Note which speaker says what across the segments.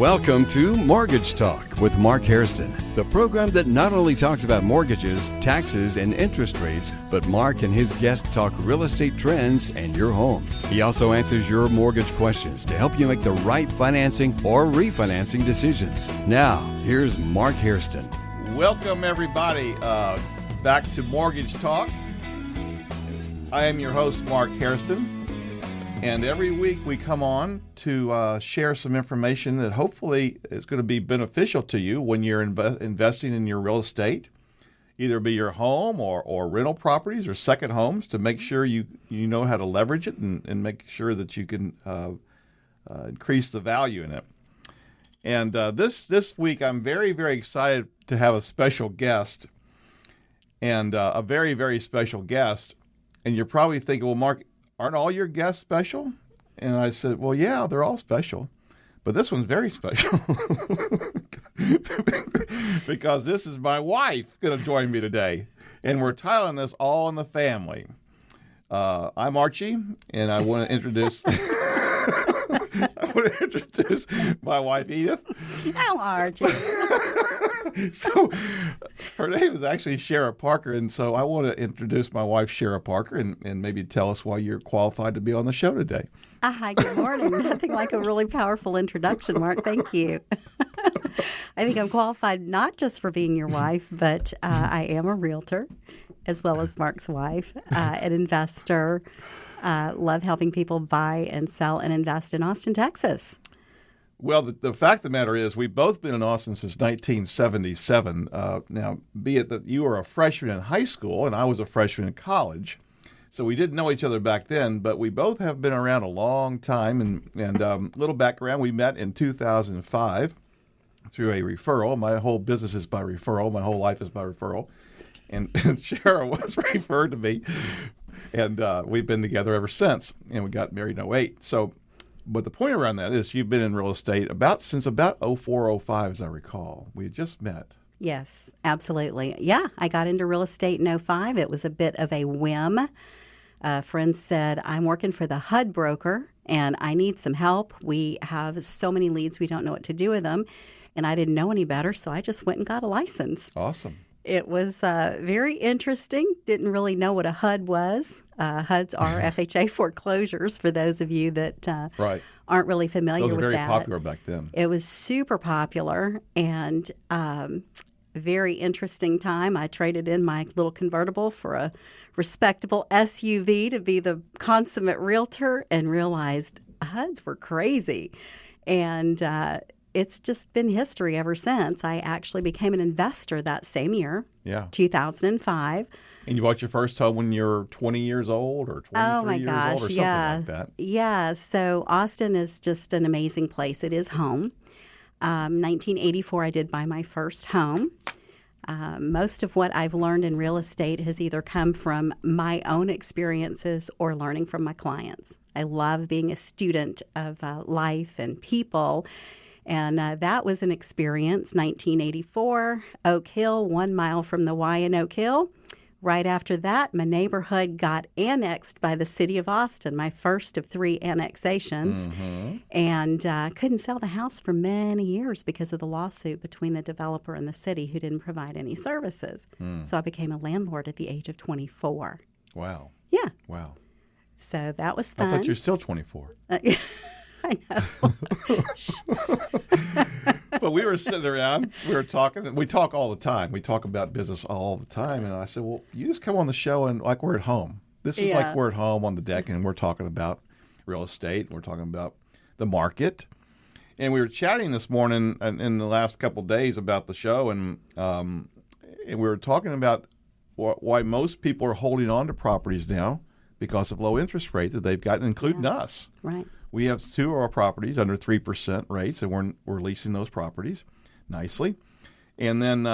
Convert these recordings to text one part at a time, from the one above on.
Speaker 1: Welcome to Mortgage Talk with Mark Hairston, the program that not only talks about mortgages, taxes, and interest rates, but Mark and his guests talk real estate trends and your home. He also answers your mortgage questions to help you make the right financing or refinancing decisions. Now, here's Mark Hairston.
Speaker 2: Welcome, everybody, back to Mortgage Talk. I am your host, Mark Hairston. And every week we come on to share some information that hopefully is going to be beneficial to you when you're investing in your real estate, either be your home or rental properties or second homes, to make sure you know how to leverage it and make sure that you can increase the value in it. And this week I'm very, very excited to have a special guest, and a very, very special guest. And you're probably thinking, well, Mark, aren't all your guests special? And I said, well, yeah, they're all special. But this one's very special because this is my wife going to join me today. And we're titling this All in the Family. I'm Archie, and I want to introduce my wife, Edith.
Speaker 3: Hello, Archie.
Speaker 2: So her name is actually Shara Parker, and so I want to introduce my wife, Shara Parker, and maybe tell us why you're qualified to be on the show today.
Speaker 3: Hi, good morning. Nothing like a really powerful introduction, Mark. Thank you. I think I'm qualified not just for being your wife, but I am a realtor, as well as Mark's wife, an investor. Love helping people buy and sell and invest in Austin, Texas.
Speaker 2: Well, the fact of the matter is we've both been in Austin since 1977. Now, be it that you were a freshman in high school and I was a freshman in college, so we didn't know each other back then, but we both have been around a long time. And little background, we met in 2005 through a referral. My whole business is by referral. My whole life is by referral. And Shara was referred to me, and we've been together ever since, and we got married in 2008. But the point around that is you've been in real estate since about 04, 05, as I recall. We had just met.
Speaker 3: Yes, absolutely. Yeah, I got into real estate in 05. It was a bit of a whim. A friend said, I'm working for the HUD broker, and I need some help. We have so many leads, we don't know what to do with them. And I didn't know any better, so I just went and got a license.
Speaker 2: Awesome.
Speaker 3: It was very interesting. Didn't really know what a HUD was. HUDs are FHA foreclosures, for those of you that aren't really familiar with that.
Speaker 2: Those were very popular back then.
Speaker 3: It was super popular and very interesting time. I traded in my little convertible for a respectable SUV to be the consummate realtor and realized HUDs were crazy. And it's just been history ever since. I actually became an investor that same year, 2005.
Speaker 2: And you bought your first home when you were 20 years old or 23 years old or something like that.
Speaker 3: Yeah, so Austin is just an amazing place. It is home. 1984, I did buy my first home. Most of what I've learned in real estate has either come from my own experiences or learning from my clients. I love being a student of life and people. And that was an experience, 1984, Oak Hill, 1 mile from the Y in Oak Hill. Right after that, my neighborhood got annexed by the city of Austin, my first of 3 annexations, and couldn't sell the house for many years because of the lawsuit between the developer and the city who didn't provide any services. So I became a landlord at the age of 24.
Speaker 2: Wow.
Speaker 3: Yeah.
Speaker 2: Wow.
Speaker 3: So that was fun.
Speaker 2: I thought you were still 24.
Speaker 3: I know.
Speaker 2: But we were sitting around, we were talking, we talk all the time. We talk about business all the time. And I said, well, you just come on the show and like we're at home. This is like we're at home on the deck and we're talking about real estate. And we're talking about the market. And we were chatting this morning and in the last couple of days about the show. And we were talking about why most people are holding on to properties now because of low interest rate that they've gotten, including us.
Speaker 3: Right.
Speaker 2: We have 2 of our properties under 3% rates, and we're leasing those properties nicely. And then,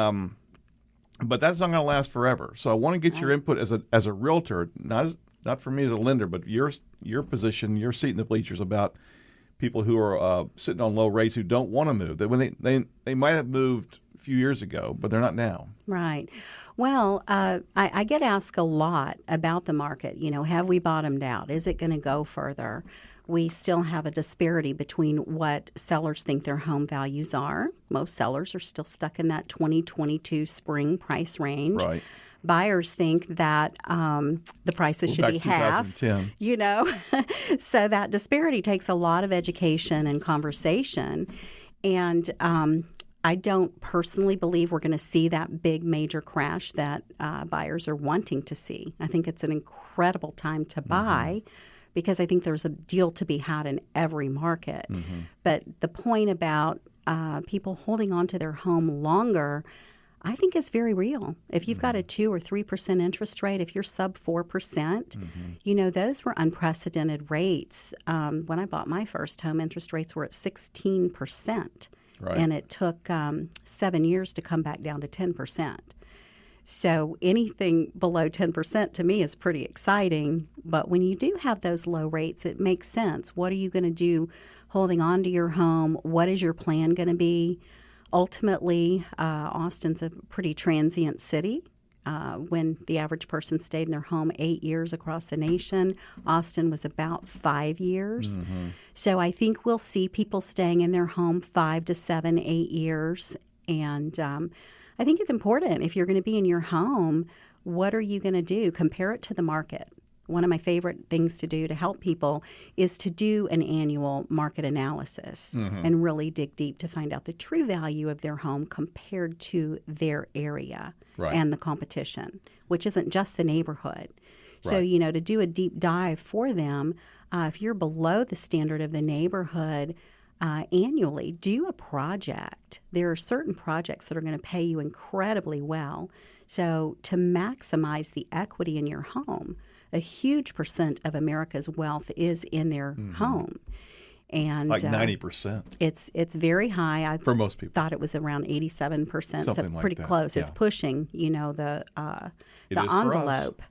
Speaker 2: but that's not going to last forever. So I want to get your input as a realtor, not for me as a lender, but your position, your seat in the bleachers about people who are sitting on low rates who don't want to move. That when they might have moved a few years ago, but they're not now.
Speaker 3: Right. Well, I get asked a lot about the market. You know, have we bottomed out? Is it going to go further? we still have a disparity between what sellers think their home values are. Most sellers are still stuck in that 2022 spring price range.
Speaker 2: Right.
Speaker 3: Buyers think that the prices should be half.
Speaker 2: 2010.
Speaker 3: So that disparity takes a lot of education and conversation. And I don't personally believe we're going to see that big major crash that buyers are wanting to see. I think it's an incredible time to buy because I think there's a deal to be had in every market. But the point about people holding on to their home longer, I think is very real. If you've got a 2 or 3% interest rate, if you're sub 4%, those were unprecedented rates. When I bought my first home, interest rates were at 16%.
Speaker 2: Right.
Speaker 3: And it took 7 years to come back down to 10%. So anything below 10% to me is pretty exciting. But when you do have those low rates, it makes sense. What are you going to do holding on to your home? What is your plan going to be? Ultimately, Austin's a pretty transient city. When the average person stayed in their home 8 years across the nation, Austin was about 5 years. So I think we'll see people staying in their home 5 to 7, 8 years. And I think it's important if you're going to be in your home, what are you going to do? Compare it to the market. One of my favorite things to do to help people is to do an annual market analysis and really dig deep to find out the true value of their home compared to their area and the competition, which isn't just the neighborhood. So, to do a deep dive for them, if you're below the standard of the neighborhood, annually, do a project. There are certain projects that are going to pay you incredibly well. So to maximize the equity in your home, a huge percent of America's wealth is in their home. And
Speaker 2: like 90%.
Speaker 3: It's very high. I
Speaker 2: for most people.
Speaker 3: Thought it was around 87%.
Speaker 2: Something
Speaker 3: so
Speaker 2: like
Speaker 3: pretty
Speaker 2: that.
Speaker 3: close.
Speaker 2: Yeah.
Speaker 3: It's pushing, the
Speaker 2: It is for us.
Speaker 3: envelope.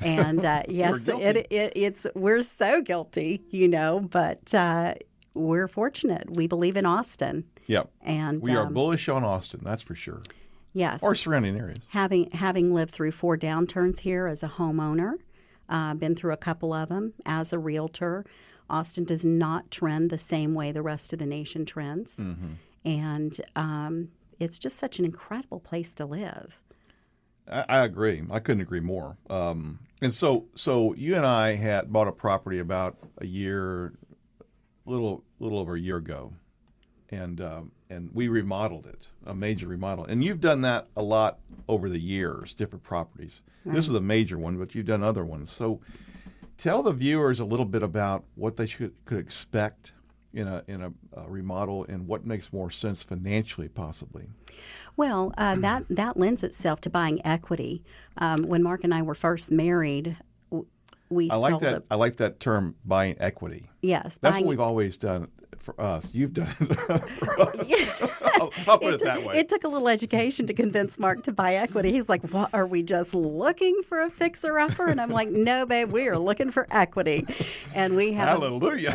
Speaker 3: And yes, it's we're so guilty, but we're fortunate. We believe in Austin.
Speaker 2: Yep.
Speaker 3: And
Speaker 2: we are bullish on Austin, that's for sure.
Speaker 3: Yes.
Speaker 2: Or surrounding areas.
Speaker 3: Having lived through 4 downturns here as a homeowner, been through a couple of them as a realtor, Austin does not trend the same way the rest of the nation trends. And it's just such an incredible place to live.
Speaker 2: I agree. I couldn't agree more. And so you and I had bought a property about a little over a year ago, and we remodeled it, a major remodel. And you've done that a lot over the years, different properties. Right. This is a major one, but you've done other ones. So tell the viewers a little bit about what they could expect in a remodel and what makes more sense financially, possibly.
Speaker 3: Well, that lends itself to buying equity. When Mark and I were first married, I
Speaker 2: like that term, buying equity.
Speaker 3: Yes,
Speaker 2: that's what we've always done for us. You've done it for us. I'll put it that way.
Speaker 3: It took a little education to convince Mark to buy equity. He's like, "What, are we just looking for a fixer-upper?" And I'm like, "No, babe, we are looking for equity." And we have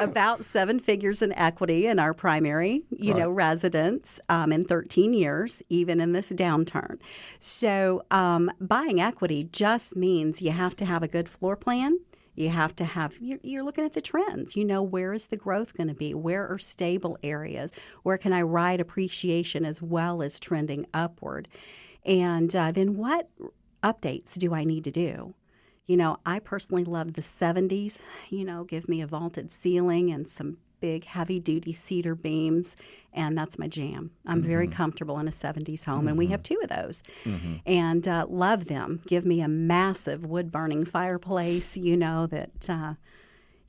Speaker 3: about 7 figures in equity in our primary, residence in 13 years, even in this downturn. So buying equity just means you have to have a good floor plan. You have to have, you're looking at the trends. Where is the growth going to be? Where are stable areas? Where can I ride appreciation as well as trending upward? And then what updates do I need to do? I personally love the 70s. Give me a vaulted ceiling and some big heavy-duty cedar beams, and that's my jam. I'm very comfortable in a 70s home, and we have 2 of those, and love them. Give me a massive wood-burning fireplace, that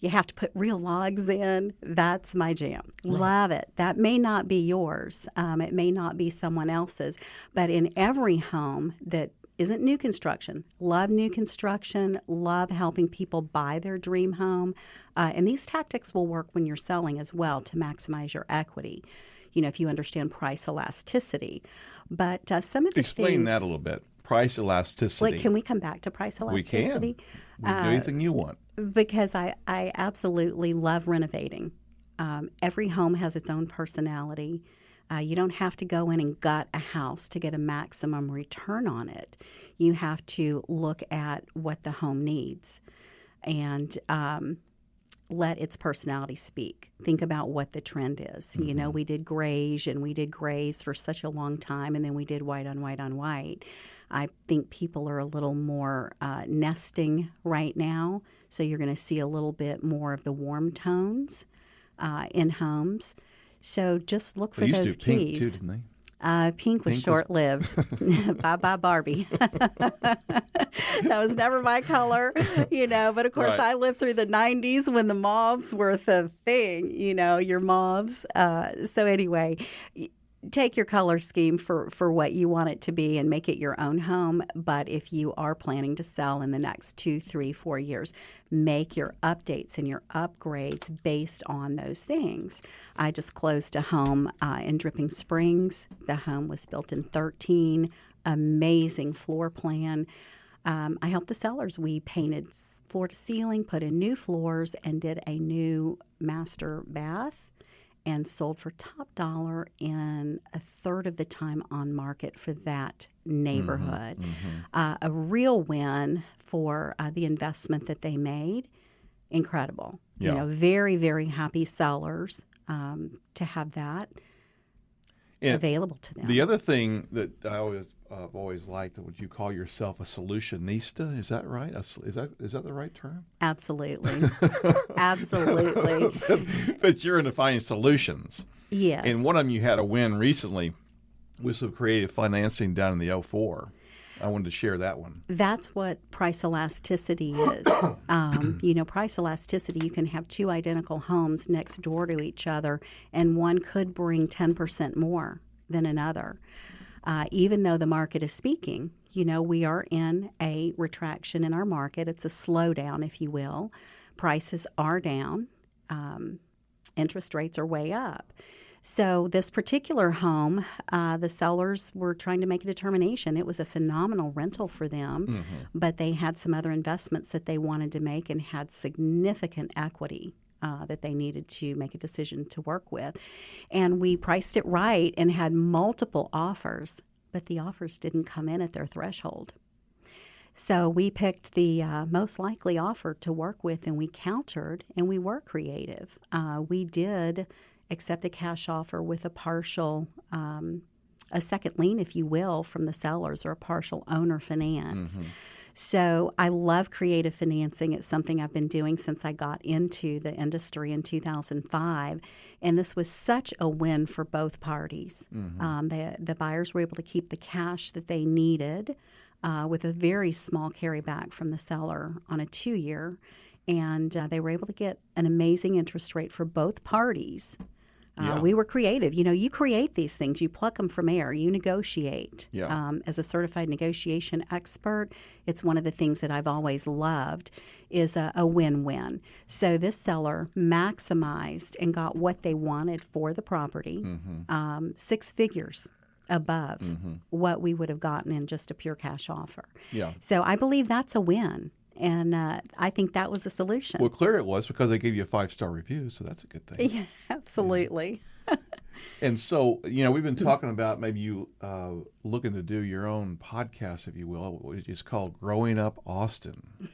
Speaker 3: you have to put real logs in. That's my jam. Right. Love it. That may not be yours. It may not be someone else's, but in every home that isn't new construction. Love new construction, love helping people buy their dream home. And these tactics will work when you're selling as well to maximize your equity, if you understand price elasticity. But some of the
Speaker 2: Explain that a little bit. Price elasticity.
Speaker 3: Can we come back to price elasticity?
Speaker 2: We can do anything you want.
Speaker 3: Because I absolutely love renovating. Every home has its own personality. You don't have to go in and gut a house to get a maximum return on it. You have to look at what the home needs. And let its personality speak. Think about what the trend is.
Speaker 2: Mm-hmm.
Speaker 3: You know, we did grays and we did grays for such a long time, and then we did white on white on white. I think people are a little more nesting right now, so you're going to see a little bit more of the warm tones in homes. So just look for
Speaker 2: They used
Speaker 3: those
Speaker 2: to do
Speaker 3: keys.
Speaker 2: pink too, didn't they?
Speaker 3: Pink was short-lived. Bye-bye, Barbie. That was never my color, you know. But, of course,
Speaker 2: Right.
Speaker 3: I lived through the 90s when the mauves were the thing, you know, your mauves. So, anyway, take your color scheme for what you want it to be and make it your own home. But if you are planning to sell in the next 2, 3, 4 years, make your updates and your upgrades based on those things. I just closed a home in Dripping Springs. The home was built in 13. Amazing floor plan. I helped the sellers. We painted floor to ceiling, put in new floors, and did a new master bath, and sold for top dollar in a third of the time on market for that neighborhood. A real win for the investment that they made. Incredible.
Speaker 2: Yeah.
Speaker 3: You know, very, very happy sellers to have that
Speaker 2: And
Speaker 3: available to them.
Speaker 2: the other thing that I've always liked, would you call yourself a solutionista? Is that right? Is that the right term?
Speaker 3: Absolutely. Absolutely.
Speaker 2: That you're into finding solutions.
Speaker 3: Yes.
Speaker 2: And one of them you had a win recently with some creative financing down in the 04. I wanted to share that one.
Speaker 3: That's what price elasticity is. You know, price elasticity, you can have two identical homes next door to each other, and one could bring 10% more than another. Even though the market is speaking, you know, we are in a retraction in our market. It's a slowdown, if you will. Prices are down. Interest rates are way up. So this particular home, the sellers were trying to make a determination. It was a phenomenal rental for them, but they had some other investments that they wanted to make and had significant equity that they needed to make a decision to work with. And we priced it right and had multiple offers, but the offers didn't come in at their threshold. So we picked the most likely offer to work with, and we countered, and we were creative. We did accept a cash offer with a partial, a second lien, if you will, from the sellers, or a partial owner finance. So I love creative financing. It's something I've been doing since I got into the industry in 2005. And this was such a win for both parties. The buyers were able to keep the cash that they needed with a very small carryback from the seller on a 2-year. And they were able to get an amazing interest rate for both parties. We were creative. You know, you create these things. You pluck them from air. You negotiate. As a certified negotiation expert, it's one of the things that I've always loved is a win-win. So this seller maximized and got what they wanted for the property, 6 figures above what we would have gotten in just a pure cash offer. So I believe that's a win. And I think that was a solution.
Speaker 2: Well, clear it was, because they gave you a 5-star review, so that's a good thing.
Speaker 3: Yeah, absolutely.
Speaker 2: And so, you know, we've been talking about maybe you looking to do your own podcast, if you will, which is called Growing Up Austin.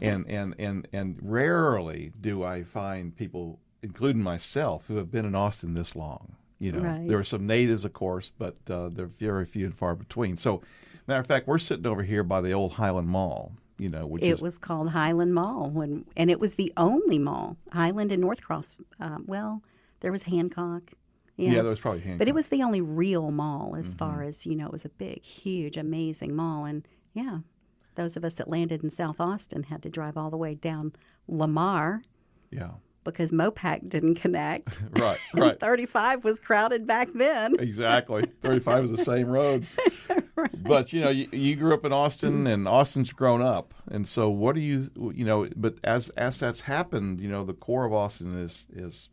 Speaker 2: and rarely do I find people, including myself, who have been in Austin this long. You know,
Speaker 3: Right.
Speaker 2: there are some natives, of course, but they're very few and far between. So, matter of fact, we're sitting over here by the old Highland Mall. You know, which
Speaker 3: It was called Highland Mall, and it was the only mall. Highland and North Cross. Well, there was Hancock.
Speaker 2: Yeah, there was probably Hancock.
Speaker 3: But it was the only real mall as far as, you know, it was a big, huge, amazing mall. And, yeah, those of us that landed in South Austin had to drive all the way down Lamar
Speaker 2: Yeah.
Speaker 3: because Mopac didn't connect.
Speaker 2: Right.
Speaker 3: 35 was crowded back then.
Speaker 2: Exactly. 35 is the same road. But, you know, you grew up in Austin, and Austin's grown up. And so what do you know, but as that's happened, you know, the core of Austin is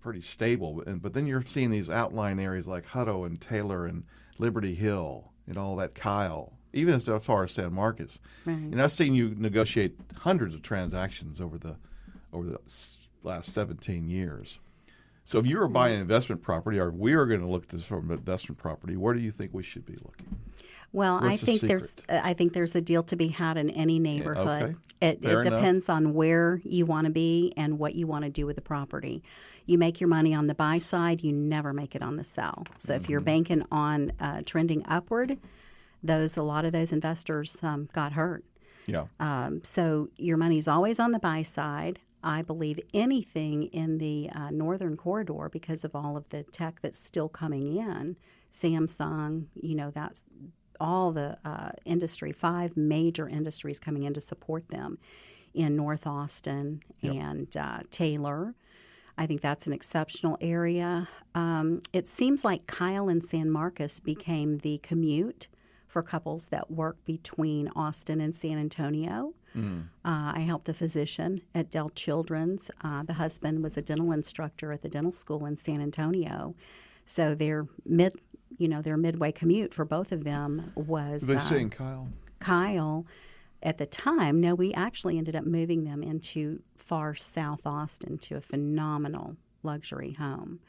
Speaker 2: pretty stable. But then you're seeing these outlying areas like Hutto and Taylor and Liberty Hill and all that, Kyle, even as far as San Marcos.
Speaker 3: Right.
Speaker 2: And I've seen you negotiate hundreds of transactions over the last 17 years. So if you were buying an investment property, or we are going to look at this from an investment property, where do you think we should be looking?
Speaker 3: Well,
Speaker 2: What's
Speaker 3: I think there's a deal to be had in any neighborhood.
Speaker 2: okay.
Speaker 3: It
Speaker 2: Fair enough.
Speaker 3: depends on where you want to be and what you want to do with the property. You make your money on the buy side, you never make it on the sell. So if you're banking on trending upward, a lot of those investors got hurt.
Speaker 2: Yeah.
Speaker 3: So your money's always on the buy side. I believe anything in the northern corridor, because of all of the tech that's still coming in, Samsung, that's all the industry, 5 major industries coming in to support them in North Austin and Taylor. I think that's an exceptional area. It seems like Kyle and San Marcos became the commute for couples that work between Austin and San Antonio. I helped a physician at Dell Children's. The husband was a dental instructor at the dental school in San Antonio. So their midway commute for both of them was.
Speaker 2: Did they say Kyle?
Speaker 3: Kyle, at the time, no, we actually ended up moving them into far South Austin to a phenomenal luxury home.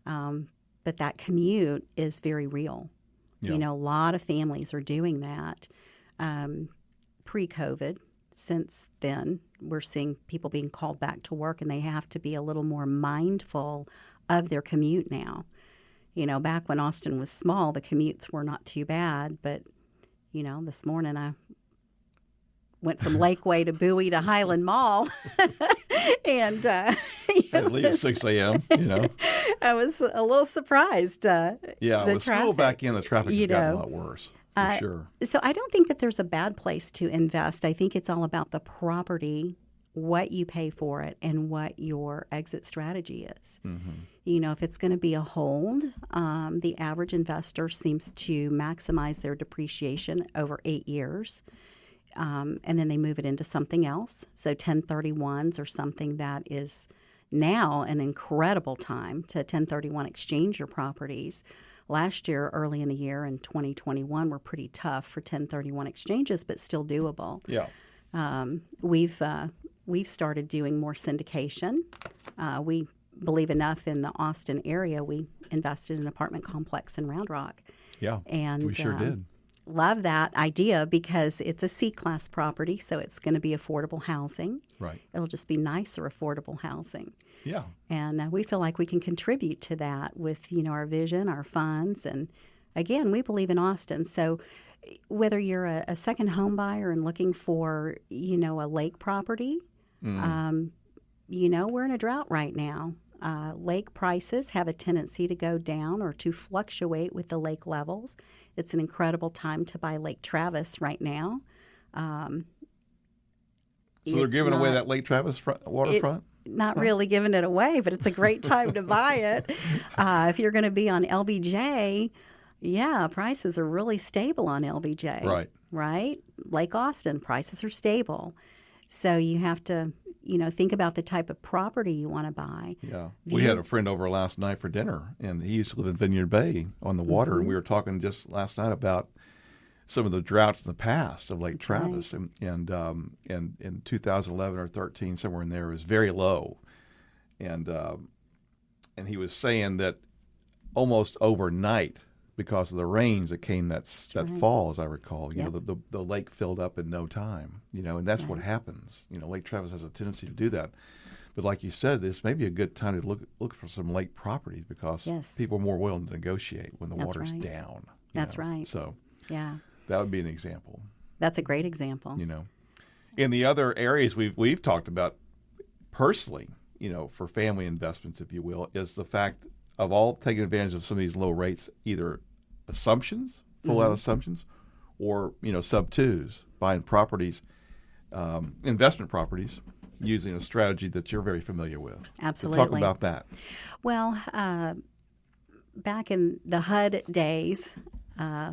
Speaker 3: But that commute is very real.
Speaker 2: Yeah.
Speaker 3: A lot of families are doing that pre-COVID. Since then, we're seeing people being called back to work, and they have to be a little more mindful of their commute now. Back when Austin was small, the commutes were not too bad. But, this morning I went from Lakeway to Bowie to Highland Mall. And
Speaker 2: I leave at 6 a.m.,
Speaker 3: I was a little surprised.
Speaker 2: With school back in, the traffic has gotten a lot worse, for sure.
Speaker 3: So I don't think that there's a bad place to invest. I think it's all about the property, what you pay for it, and what your exit strategy is. If it's going to be a hold, the average investor seems to maximize their depreciation over 8 years. And then they move it into something else. So 1031s are something that is now an incredible time to 1031 exchange your properties. Last year, early in the year in 2021, were pretty tough for 1031 exchanges, but still doable.
Speaker 2: Yeah.
Speaker 3: We've started doing more syndication. We believe enough in the Austin area. We invested in an apartment complex in Round Rock.
Speaker 2: Yeah,
Speaker 3: and
Speaker 2: we sure did.
Speaker 3: Love that idea because it's a C-class property, so it's going to be affordable housing.
Speaker 2: Right.
Speaker 3: It'll just be nicer affordable housing.
Speaker 2: Yeah.
Speaker 3: And we feel like we can contribute to that with, our vision, our funds. And, again, we believe in Austin. So whether you're a second home buyer and looking for, a lake property, we're in a drought right now. Lake prices have a tendency to go down or to fluctuate with the lake levels. It's an incredible time to buy Lake Travis right now.
Speaker 2: So they're giving away that Lake Travis waterfront?
Speaker 3: Not really giving it away, but it's a great time to buy it. If you're going to be on LBJ, prices are really stable on LBJ. Right? Lake Austin, prices are stable. So you have to think about the type of property you want to buy.
Speaker 2: Yeah. We had a friend over last night for dinner, and he used to live in Vineyard Bay on the water, and we were talking just last night about some of the droughts in the past of Lake Travis. Right. And in 2011 or 13, somewhere in there, it was very low. And he was saying that almost overnight, because of the rains that came that fall, as I recall, the lake filled up in no time, and that's what happens. Lake Travis has a tendency to do that. But like you said, this may be a good time to look for some lake properties because people are more willing to negotiate when the water's down.
Speaker 3: That's right.
Speaker 2: So
Speaker 3: that
Speaker 2: would be an example.
Speaker 3: That's a great example.
Speaker 2: In the other areas we've talked about personally, for family investments, if you will, is the fact of all taking advantage of some of these low rates, either assumptions, full-out assumptions, or sub-twos, buying properties, investment properties, using a strategy that you're very familiar with.
Speaker 3: Absolutely.
Speaker 2: So talk about that.
Speaker 3: Well, back in the HUD days,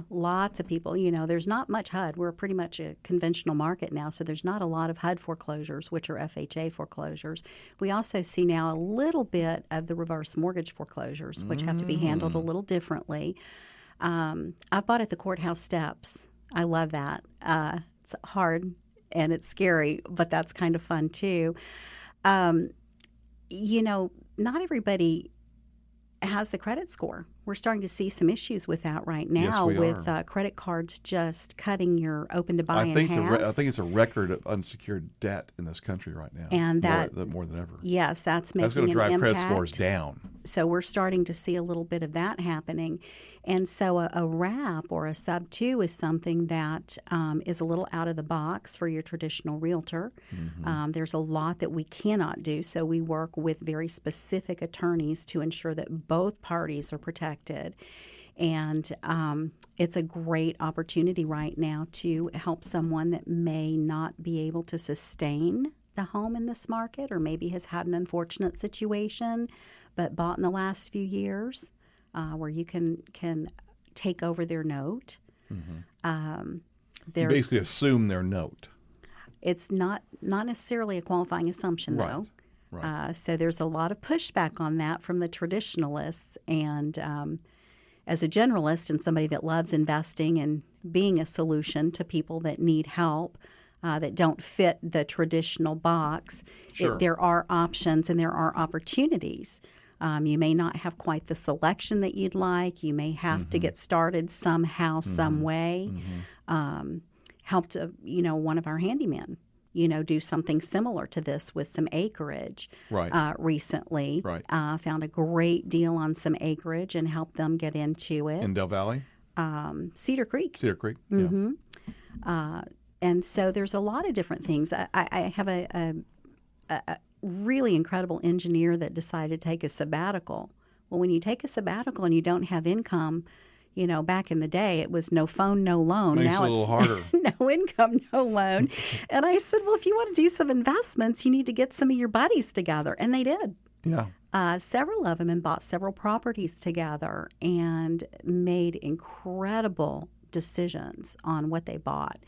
Speaker 3: lots of people, there's not much HUD. We're pretty much a conventional market now, so there's not a lot of HUD foreclosures, which are FHA foreclosures. We also see now a little bit of the reverse mortgage foreclosures, which have to be handled a little differently. I've bought at the courthouse steps. I love that. It's hard and it's scary, but that's kind of fun too. Not everybody has the credit score we're starting to see some issues with that right now,
Speaker 2: we
Speaker 3: with
Speaker 2: are.
Speaker 3: Credit cards just cutting your open to buy
Speaker 2: I think
Speaker 3: in half.
Speaker 2: I think it's a record of unsecured debt in this country right now,
Speaker 3: And
Speaker 2: more than ever.
Speaker 3: Yes, that's making
Speaker 2: That's going to
Speaker 3: an
Speaker 2: drive
Speaker 3: impact.
Speaker 2: credit scores down.
Speaker 3: So we're starting to see a little bit of that happening. And so a wrap or a sub 2 is something that is a little out of the box for your traditional realtor. There's a lot that we cannot do, so we work with very specific attorneys to ensure that both parties are protected. And it's a great opportunity right now to help someone that may not be able to sustain the home in this market, or maybe has had an unfortunate situation but bought in the last few years, where you can take over their note.
Speaker 2: You basically assume their note.
Speaker 3: It's not necessarily a qualifying assumption, though.
Speaker 2: Right.
Speaker 3: So there's a lot of pushback on that from the traditionalists. And as a generalist and somebody that loves investing and being a solution to people that need help, that don't fit the traditional box,
Speaker 2: Sure.
Speaker 3: there are options and there are opportunities. You may not have quite the selection that you'd like. You may have to get started somehow, some way. Helped, one of our handymen, do something similar to this with some acreage recently.
Speaker 2: Right.
Speaker 3: Found a great deal on some acreage and helped them get into it.
Speaker 2: In Del Valley?
Speaker 3: Cedar Creek.
Speaker 2: Cedar Creek,
Speaker 3: And so there's a lot of different things. I have a really incredible engineer that decided to take a sabbatical. Well, when you take a sabbatical and you don't have income, back in the day it was no phone, no loan.
Speaker 2: Makes
Speaker 3: Now
Speaker 2: it a little harder.
Speaker 3: No income, no loan. And I said, well, if you want to do some investments, you need to get some of your buddies together. And they did.
Speaker 2: Yeah.
Speaker 3: Several of them, and bought several properties together and made incredible decisions on what they bought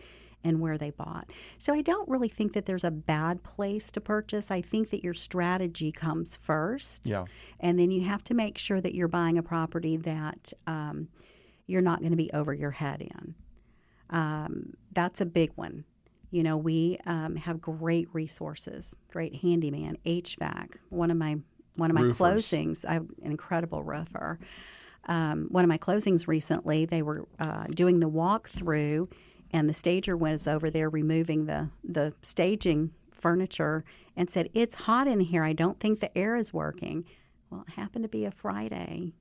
Speaker 3: and where they bought. So I don't really think that there's a bad place to purchase. I think that your strategy comes first.
Speaker 2: Yeah.
Speaker 3: And then you have to make sure that you're buying a property that you're not going to be over your head in. That's a big one. We have great resources, great handyman, HVAC. One of my
Speaker 2: Roofers.
Speaker 3: closings, I have an incredible roofer. One of my closings recently, they were doing the walkthrough, and the stager was over there removing the staging furniture and said, "It's hot in here. I don't think the air is working." Well, it happened to be a Friday.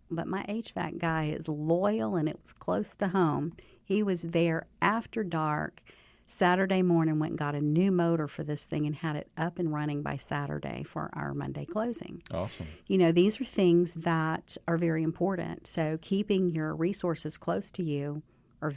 Speaker 3: But my HVAC guy is loyal, and it was close to home. He was there after dark Saturday morning, went and got a new motor for this thing and had it up and running by Saturday for our Monday closing.
Speaker 2: Awesome.
Speaker 3: These are things that are very important. So keeping your resources close to you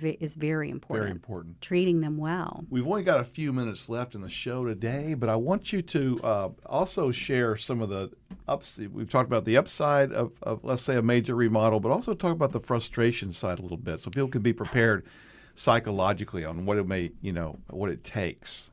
Speaker 3: is very important.
Speaker 2: Very important.
Speaker 3: Treating them well.
Speaker 2: We've only got a few minutes left in the show today, but I want you to also share some of the ups. We've talked about the upside of, let's say, a major remodel, but also talk about the frustration side a little bit, so people can be prepared psychologically on what what it takes,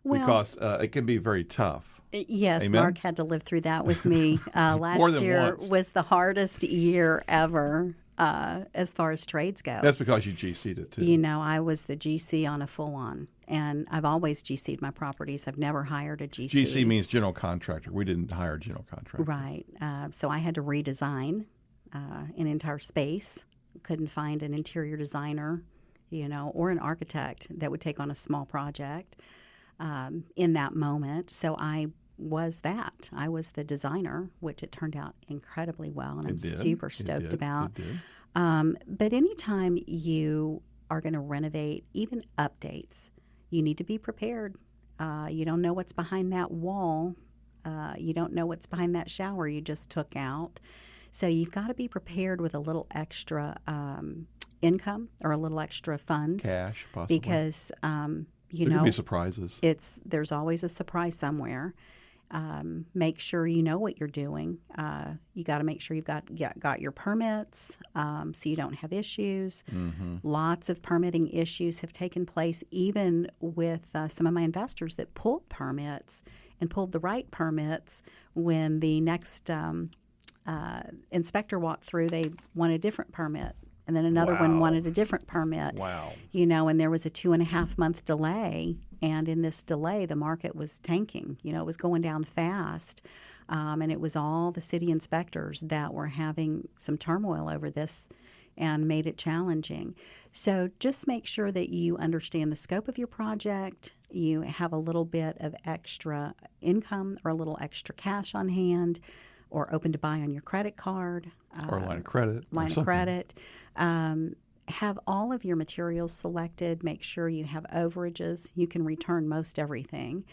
Speaker 2: because it can be very tough.
Speaker 3: Yes,
Speaker 2: Amen?
Speaker 3: Mark had to live through that with me. Last year
Speaker 2: once.
Speaker 3: was the hardest year ever as far as trades go.
Speaker 2: That's because you GC'd it too.
Speaker 3: I was the GC on a full-on, and I've always GC'd my properties. I've never hired a GC.
Speaker 2: GC means general contractor. We didn't hire a general contractor.
Speaker 3: Right. So I had to redesign an entire space. Couldn't find an interior designer, or an architect that would take on a small project in that moment. So I was that. I was the designer, which it turned out incredibly well, and I'm super stoked about. But anytime you are going to renovate, even updates, you need to be prepared. You don't know what's behind that wall. You don't know what's behind that shower you just took out. So you've got to be prepared with a little extra income or a little extra funds.
Speaker 2: Cash, possibly.
Speaker 3: Because,
Speaker 2: there could be surprises.
Speaker 3: There's always a surprise somewhere. Make sure you know what you're doing. You got to make sure you've got your permits, so you don't have issues. Lots of permitting issues have taken place, even with some of my investors that pulled permits and pulled the right permits when the next inspector walked through. They wanted a different permit. And then another one wanted a different permit.
Speaker 2: Wow.
Speaker 3: And there was a 2.5-month delay. And in this delay, the market was tanking. It was going down fast. And it was all the city inspectors that were having some turmoil over this and made it challenging. So just make sure that you understand the scope of your project. You have a little bit of extra income or a little extra cash on hand, or open to buy on your credit card.
Speaker 2: Or a line of credit.
Speaker 3: Line of credit. Have all of your materials selected. Make sure you have overages. You can return most everything.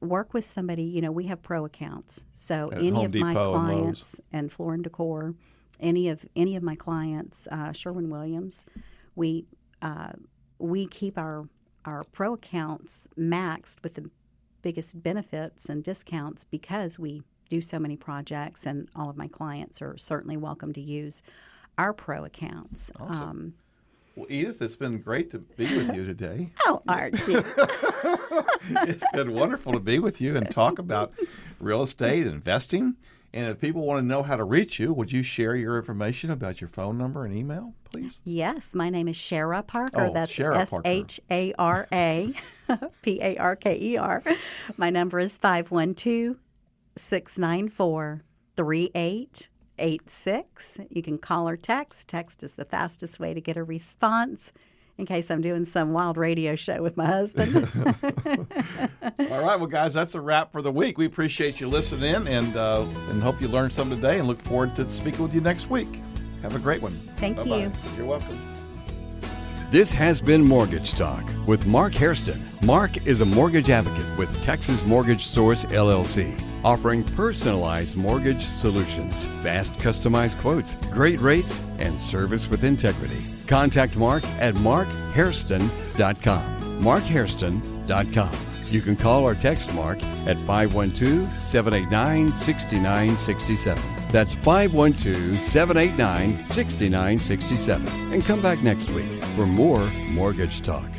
Speaker 3: Work with somebody. We have pro accounts. So
Speaker 2: At
Speaker 3: any
Speaker 2: Home
Speaker 3: of my
Speaker 2: Depot and
Speaker 3: clients and Floor and Decor, any of my clients, Sherwin-Williams, we keep our pro accounts maxed with the biggest benefits and discounts because we do so many projects, and all of my clients are certainly welcome to use our pro accounts.
Speaker 2: Awesome. Well, Edith, it's been great to be with you today.
Speaker 3: Oh, Archie.
Speaker 2: It's been wonderful to be with you and talk about real estate and investing. And if people want to know how to reach you, would you share your information about your phone number and email, please?
Speaker 3: Yes, my name is Shara Parker.
Speaker 2: Oh,
Speaker 3: That's
Speaker 2: Shara Parker.
Speaker 3: Shara Parker. My number is 512-694-3886. You can call or text. Text is the fastest way to get a response, in case I'm doing some wild radio show with my husband.
Speaker 2: All right, well, guys, that's a wrap for the week. We appreciate you listening in and hope you learned something today, and look forward to speaking with you next week. Have a great one.
Speaker 3: Thank
Speaker 2: Bye-bye.
Speaker 3: you.
Speaker 2: You're welcome.
Speaker 1: This has been Mortgage Talk with Mark Hairston. Mark is a mortgage advocate with Texas Mortgage Source, LLC, offering personalized mortgage solutions, fast customized quotes, great rates, and service with integrity. Contact Mark at markhairston.com. markhairston.com. You can call or text Mark at 512-789-6967. That's 512-789-6967. And come back next week for more Mortgage Talk.